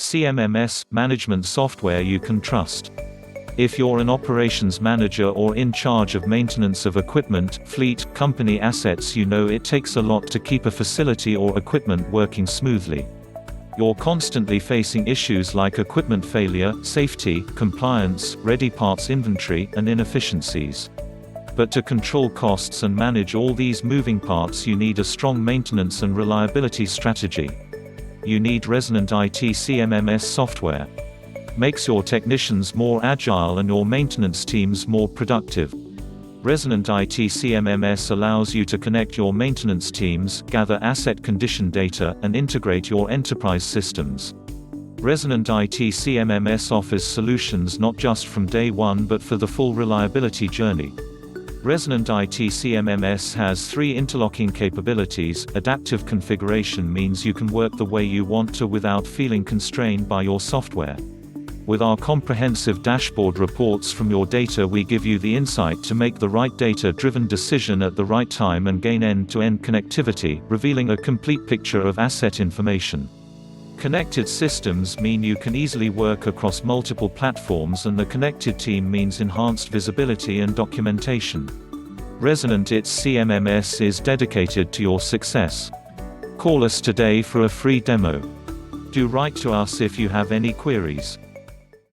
CMMS management software you can trust. If you're an operations manager or in charge of maintenance of equipment, fleet, company assets, you know it takes a lot to keep a facility or equipment working smoothly. You're constantly facing issues like equipment failure, safety, compliance, ready parts inventory, and inefficiencies. But to control costs and manage all these moving parts, you need a strong maintenance and reliability strategy. You need Resonant IT CMMS software. Makes your technicians more agile and your maintenance teams more productive. Resonant IT CMMS allows you to connect your maintenance teams, gather asset condition data, and integrate your enterprise systems. Resonant IT CMMS offers solutions not just from day one but for the full reliability journey. Resonant IT CMMS has 3 interlocking capabilities. Adaptive configuration means you can work the way you want to without feeling constrained by your software. With our comprehensive dashboard reports from your data, we give you the insight to make the right data-driven decision at the right time and gain end-to-end connectivity, revealing a complete picture of asset information. Connected systems mean you can easily work across multiple platforms, and the connected team means enhanced visibility and documentation. Resonant IT CMMS is dedicated to your success. Call us today for a free demo. Do write to us if you have any queries.